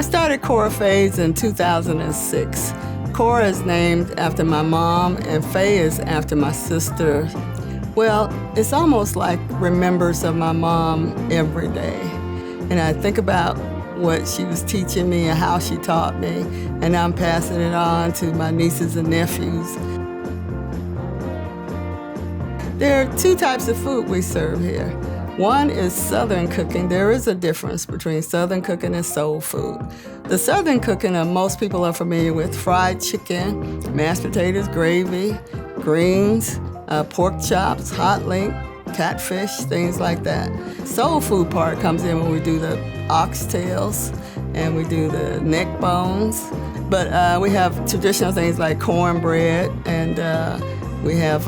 I started Cora Faye's in 2006. Cora is named after my mom, and Faye is after my sister. Well, it's almost like remembrance of my mom every day. And I think about what she was teaching me and how she taught me, and I'm passing it on to my nieces and nephews. There are two types of food we serve here. One is Southern cooking. There is a difference between Southern cooking and soul food. The Southern cooking, most people are familiar with fried chicken, mashed potatoes, gravy, greens, pork chops, hot link, catfish, things like that. Soul food part comes in when we do the oxtails and we do the neck bones. But we have traditional things like cornbread, and we have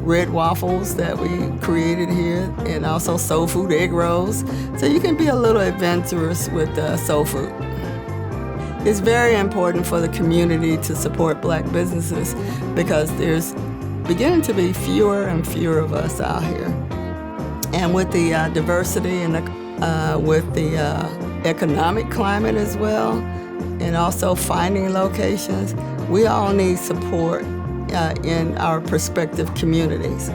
red waffles that we created here, and also soul food egg rolls. So you can be a little adventurous with soul food. It's very important for the community to support Black businesses because there's beginning to be fewer and fewer of us out here. And with the diversity and with the economic climate as well, and also finding locations, we all need support in our prospective communities.